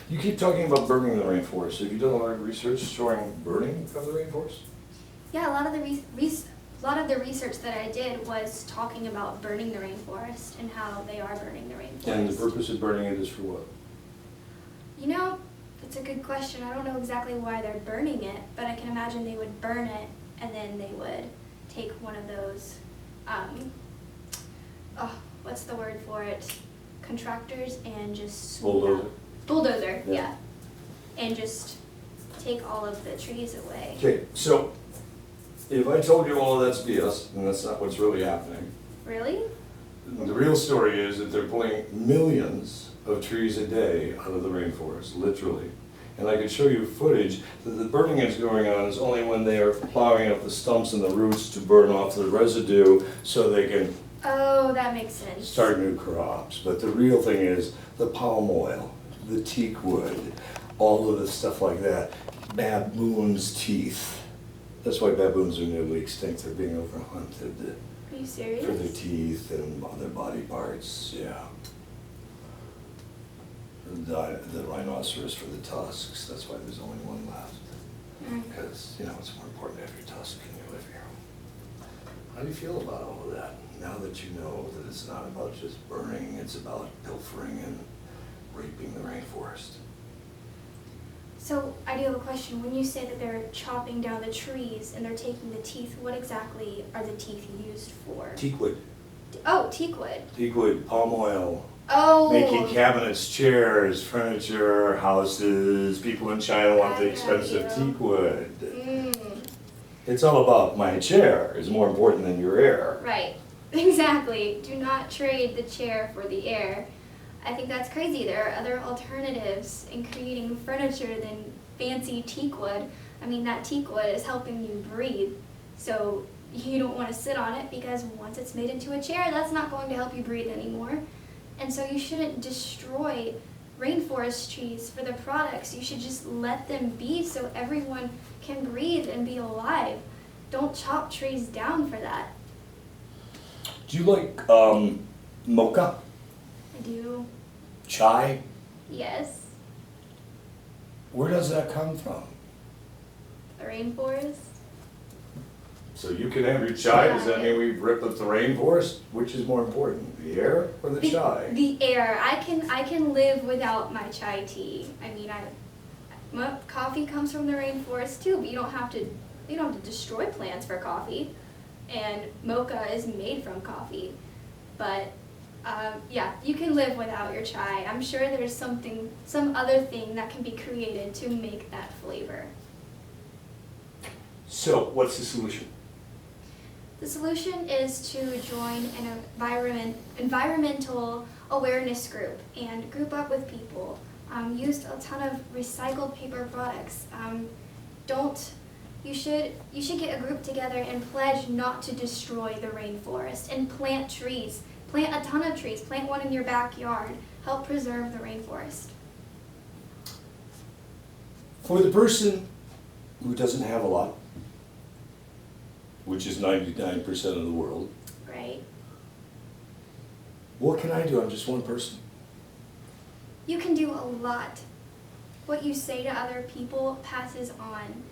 You keep talking about burning the rainforest. Have you done a lot of research showing burning of the rainforest? Yeah, a lot of the research that I did was talking about burning the rainforest and how they are burning the rainforest. And the purpose of burning it is for what? You know, that's a good question. I don't know exactly why they're burning it, but I can imagine they would burn it and then they would take one of those, what's the word for it? Contractors and just Bulldozer. Bulldozer, Yeah. yeah. And just take all of the trees away. Okay, so if I told you all of that's BS, and that's not what's really happening, Really? the real story is that they're pulling millions of trees a day out of the rainforest, literally. And I could show you footage that the burning is going on is only when they are plowing up the stumps and the roots to burn off the residue so they can Oh, that makes sense. start new crops. But the real thing is the palm oil, the teak wood, all of the stuff like that. Baboons' teeth. That's why baboons are nearly extinct. They're being overhunted Are you serious? for their teeth and other body parts, yeah. The rhinoceros for the tusks, that's why there's only one left. Because, you know, it's more important to have your tusk when you live here. How do you feel about all of that? Now that you know that it's not about just burning, it's about pilfering and raping the rainforest. So I do have a question. When you say that they're chopping down the trees and they're taking the teeth, what exactly are the teeth used for? Teak wood. Oh, teak wood. Teak wood, palm oil, Oh. making cabinets, chairs, furniture, houses. People in China want the I got expensive you. teak wood. Mm, It's all about my chair is more important than your air. right. Exactly. Do not trade the chair for the air. I think that's crazy. There are other alternatives in creating furniture than fancy teak wood. I mean, that teak wood is helping you breathe. So you don't want to sit on it because once it's made into a chair, that's not going to help you breathe anymore. And so you shouldn't destroy rainforest trees for the products. You should just let them be so everyone can breathe and be alive. Don't chop trees down for that. Do you like mocha, I do. chai? Yes. Where does that come from? The rainforest. So you can have your chai, does that Yeah. mean we rip up the rainforest? Which is more important, the air or the chai? The air. I can live without my chai tea. I mean, coffee comes from the rainforest too, but you don't have to destroy plants for coffee. And mocha is made from coffee. But yeah, you can live without your chai. I'm sure there's some other thing that can be created to make that flavor. So what's the solution? The solution is to join an environmental awareness group and group up with people. Use a ton of recycled paper products. You should get a group together and pledge not to destroy the rainforest and plant trees. Plant a ton of trees. Plant one in your backyard. Help preserve the rainforest. For the person who doesn't have a lot, which is 99% of the world, Right? what can I do? I'm just one person. You can do a lot. What you say to other people passes on.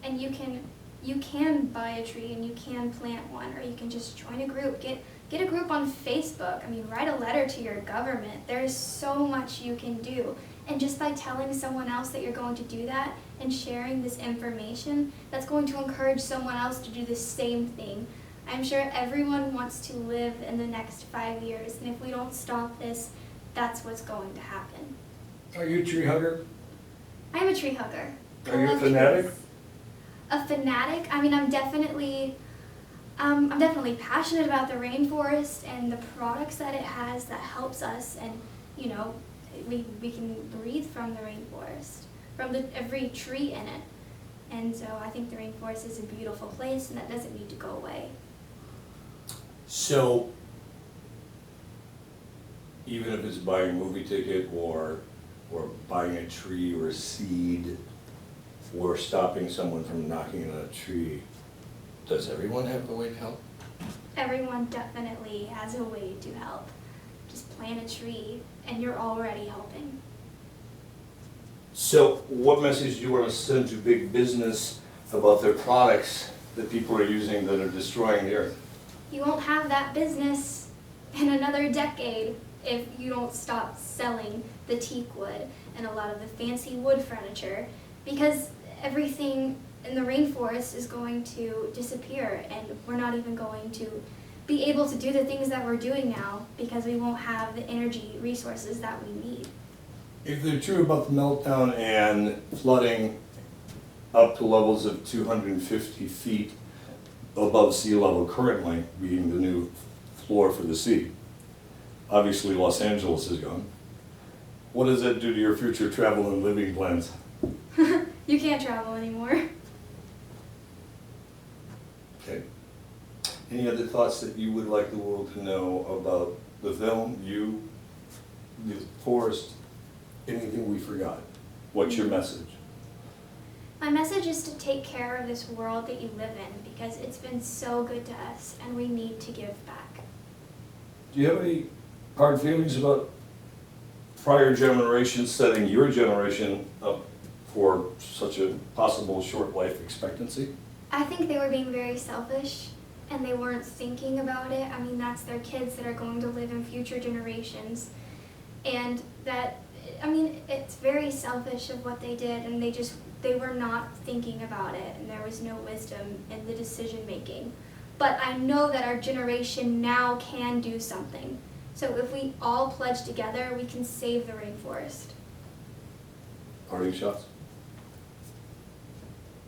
And you can buy a tree and you can plant one, or you can just join a group. Get a group on Facebook. I mean, write a letter to your government. There is so much you can do. And just by telling someone else that you're going to do that and sharing this information, that's going to encourage someone else to do the same thing. I'm sure everyone wants to live in the next 5 years, and if we don't stop this, that's what's going to happen. Are you a tree hugger? I'm a tree hugger. Are you a love fanatic? trees. A fanatic? I mean, I'm definitely passionate about the rainforest and the products that it has that helps us, and you know, we can breathe from the rainforest, from every tree in it. And so I think the rainforest is a beautiful place, and that doesn't need to go away. So, even if it's buying a movie ticket or buying a tree or a seed or stopping someone from knocking on a tree, does everyone have a way to help? Everyone definitely has a way to help. Just plant a tree, and you're already helping. So what message do you want to send to big business about their products that people are using that are destroying the earth? You won't have that business in another decade if you don't stop selling the teak wood and a lot of the fancy wood furniture, because everything in the rainforest is going to disappear, and we're not even going to be able to do the things that we're doing now because we won't have the energy resources that we need. If they're true about the meltdown and flooding up to levels of 250 feet above sea level currently, being the new floor for the sea, obviously Los Angeles is gone. What does that do to your future travel and living plans? You can't travel anymore. Okay. Any other thoughts that you would like the world to know about the film, you, the forest, anything we forgot? What's your message? My message is to take care of this world that you live in, because it's been so good to us and we need to give back. Do you have any hard feelings about prior generations setting your generation up for such a possible short life expectancy? I think they were being very selfish and they weren't thinking about it. I mean, that's their kids that are going to live in future generations. And that, I mean, it's very selfish of what they did, and they were not thinking about it, and there was no wisdom in the decision making. But I know that our generation now can do something. So if we all pledge together, we can save the rainforest. Parting shots?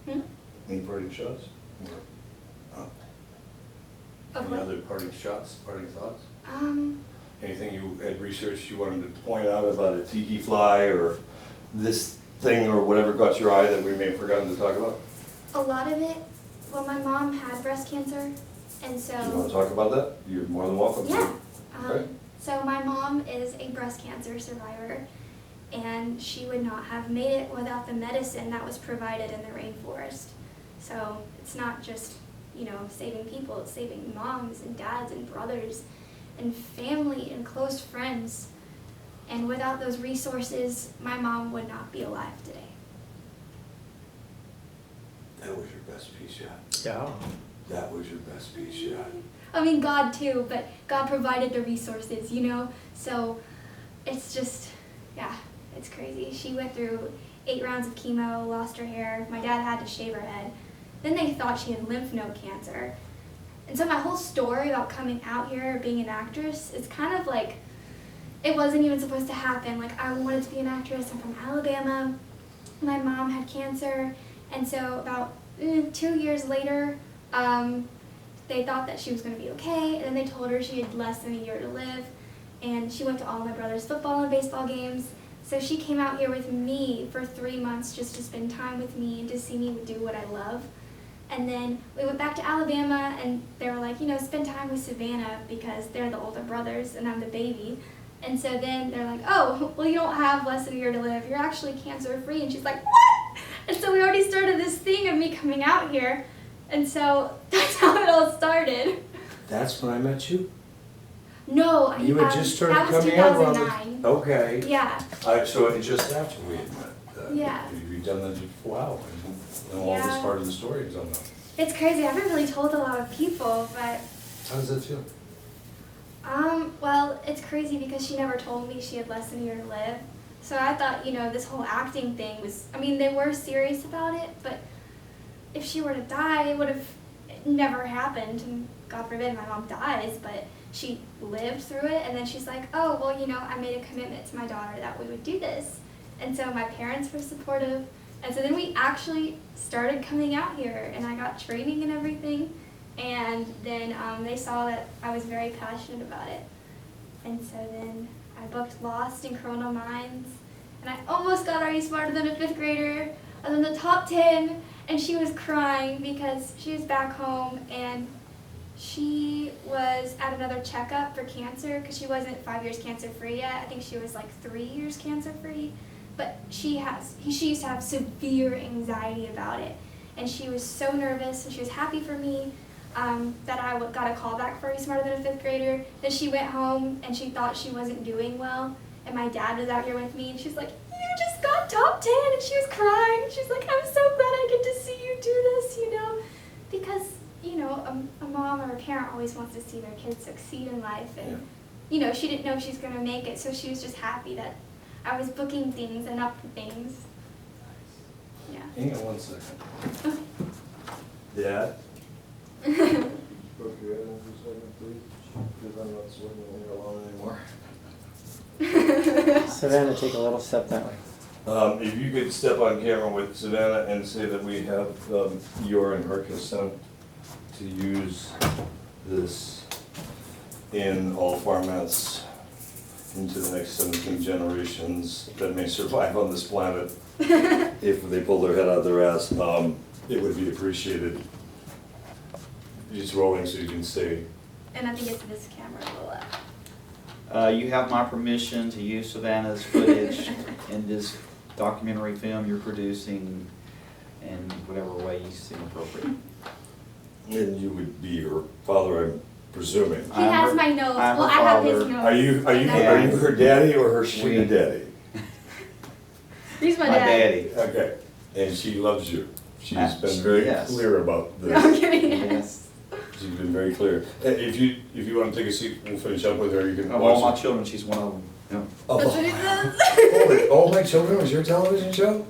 Hmm? Any parting shots? Of Any what? other parting shots, parting thoughts? Um, Anything you had researched you wanted to point out about a tiki fly or this thing or whatever caught your eye that we may have forgotten to talk about? a lot of it, well, my mom had breast cancer, and so... Do you want to talk about that? You're more than welcome to. Yeah. Okay. So my mom is a breast cancer survivor, and she would not have made it without the medicine that was provided in the rainforest. So it's not just, saving people, it's saving moms and dads and brothers and family and close friends. And without those resources, my mom would not be alive today. That was your best piece yet. Yeah. That was your best piece yet. I mean, God too, but God provided the resources, So it's just, it's crazy. She went through 8 rounds of chemo, lost her hair. My dad had to shave her head. Then they thought she had lymph node cancer. And so my whole story about coming out here, being an actress, it's kind of like, it wasn't even supposed to happen. Like, I wanted to be an actress. I'm from Alabama. My mom had cancer. And so about 2 years later, they thought that she was going to be okay, and then they told her she had less than a year to live, and she went to all my brother's football and baseball games. So she came out here with me for 3 months just to spend time with me and to see me do what I love. And then we went back to Alabama, and they were like, spend time with Savannah because they're the older brothers and I'm the baby. And so then they're like, oh, well, you don't have less than a year to live. You're actually cancer-free. And she's like, what? And so we already started this thing of me coming out here. And so that's how it all started. That's when I met you? No, You had just started that was coming out around 2009. Okay. Yeah. So it just after we had met. Yeah. You've done that. Wow. I know all this Yeah. part of the story is on that. It's crazy. I haven't really told a lot of people, but How does that feel? well, it's crazy because she never told me she had less than a year to live. So I thought, this whole acting thing was, they were serious about it, but if she were to die, it would have never happened. And God forbid my mom dies, but she lived through it. And then she's like, oh, well, I made a commitment to my daughter that we would do this. And so my parents were supportive. And so then we actually started coming out here, and I got training and everything. And then they saw that I was very passionate about it. And so then I booked Lost and Corona Minds, and I almost got Are You Smarter Than a 5th Grader? I was in the top 10, and she was crying because she was back home, and she was at another checkup for cancer because she wasn't 5 years cancer-free yet. I think she was like 3 years cancer-free. But she used to have severe anxiety about it. And she was so nervous, and she was happy for me that I got a call back for Are You Smarter Than a 5th Grader. Then she went home, and she thought she wasn't doing well. And my dad was out here with me, and she's like, you just got top she's like, I'm so glad I get to see you do this, you know, because, you know, a mom or a parent always wants to see their kids succeed in life, and, you know, she didn't know she was going to make it, so she was just happy that I was booking things and up to things. Yeah. Hang on 1 second. Dad? Book your head in for a second, please, because I'm not swimming when you're alone anymore. Savannah, take a little step that way. If you could step on camera with Savannah and say that we have your and her consent to use this in all formats into the next 17 generations that may survive on this planet. If they pull their head out of their ass, it would be appreciated. Just rolling so you can see. And I think it's this camera a little up. You have my permission to use Savannah's footage in this documentary film you're producing in whatever way you seem appropriate. And you would be her father, I'm presuming. He has my nose. I'm Well, her I have his father. nose. Are you her daddy or her she daddy? He's my My dad. daddy. Okay, and she loves you. She's Ah, been very yes. clear about No, I'm this. kidding. Yes. She's been very clear. If you want to take a seat, we'll finish up with her. You can Of all my watch it. children, she's one of them. Yeah. That's what he does. All My Children was your television show?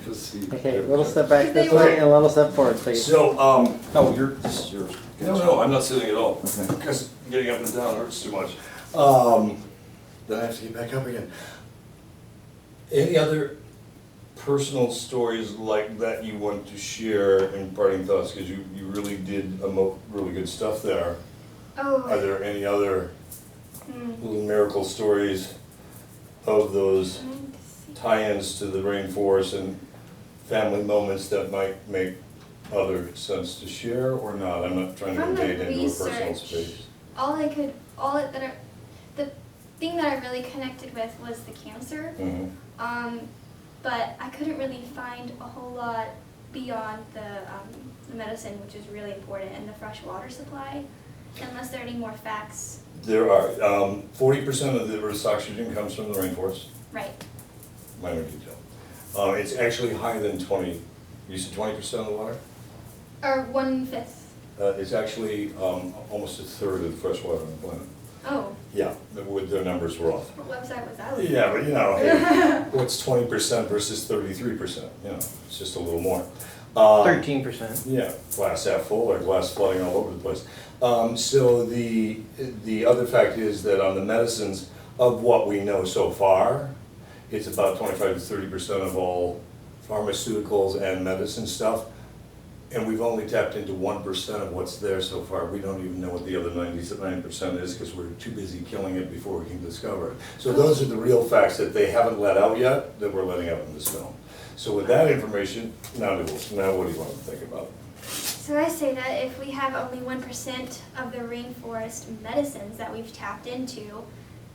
Let's see. Okay, a little step back this They way were- and a little step forward, please. So, No, this is yours. no, I'm not sitting at all. Okay. Because getting up and down hurts too much. Then I have to get back up again. Any other personal stories like that you want to share in parting thoughts? Because you really did really good stuff there. Are Oh. there any other Hmm. little miracle stories of those Trying to see. tie-ins to the rainforest and family moments that might make other sense to share or not? I'm not trying to From the invade into a personal research, space. the thing that I really connected with was the cancer. Mhm. But I couldn't really find a whole lot beyond the medicine, which is really important, and the fresh water supply, unless there are any more facts. There are, 40% of the Earth's oxygen comes from the rainforest, Right. minor detail. It's actually higher than 20, you said 20% of the water? Or 1/5. It's actually almost a third of the fresh water on the planet. Oh, Yeah, their numbers were off. what website was that? Yeah, but you know, hey, what's 20% versus 33%? You know, it's just a little more. 13%. Yeah, glass half full or glass flooding all over the place. So the other fact is that on the medicines, of what we know so far, it's about 25 to 30% of all pharmaceuticals and medicine stuff. And we've only tapped into 1% of what's there so far. We don't even know what the other 99% is because we're too busy killing it before we can discover it. So those are the real facts that they haven't let out yet, that we're letting out in this film. So with that information, now what do you want to think about? So I say that if we have only 1% of the rainforest medicines that we've tapped into,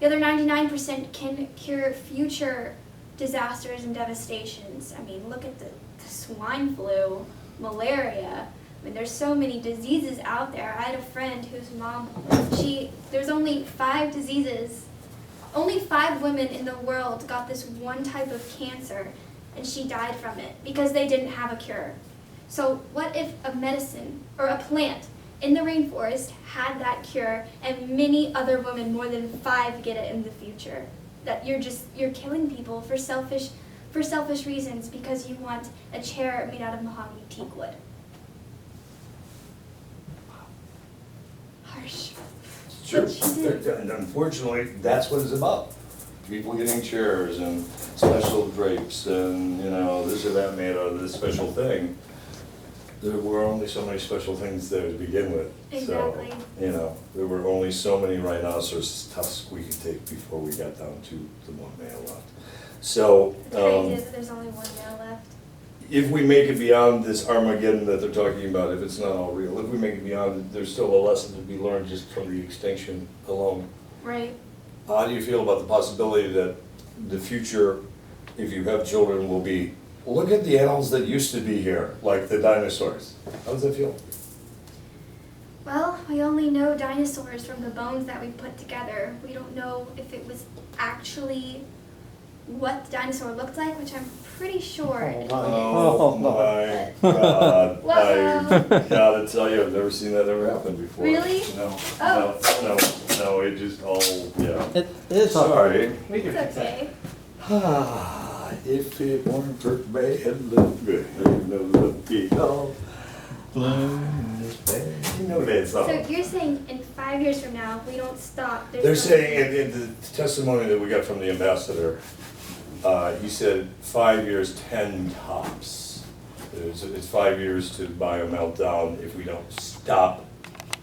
the other 99% can cure future disasters and devastations. I mean, look at the swine flu, malaria. I mean, there's so many diseases out there. I had a friend whose mom, there's only 5 diseases. Only 5 women in the world got this one type of cancer, and she died from it because they didn't have a cure. So what if a medicine or a plant in the rainforest had that cure and many other women, more than 5, get it in the future? That you're killing people for selfish reasons because you want a chair made out of mahogany teak wood. Harsh. Sure. But she did. And unfortunately, that's what it's about. People getting chairs and special drapes and, you know, this or that made out of this special thing. There were only so many special things there to begin with. Exactly. So, you know, there were only so many rhinoceros tusks we could take before we got down to the one male left. So, It's crazy that there's only one male left. if we make it beyond this Armageddon that they're talking about, if it's not all real, if we make it beyond it, there's still a lesson to be learned just from the extinction alone. Right. How do you feel about the possibility that the future, if you have children, will be, look at the animals that used to be here, like the dinosaurs? How does that feel? Well, we only know dinosaurs from the bones that we put together. We don't know if it was actually what the dinosaur looked like, which I'm pretty sure. Oh, Oh no. my God. Whoa. I gotta tell you, I've never seen that ever happen before. Really? No, Oh. no, it just all, yeah. It is. Sorry. We can It's fix that. okay. If it weren't for bad luck, ain't no lucky dog. You know that So song. you're saying in 5 years from now, if we don't stop, there's They're no- saying, in the testimony that we got from the ambassador, he said 5 years, 10 tops. It's 5 years to buy a meltdown if we don't stop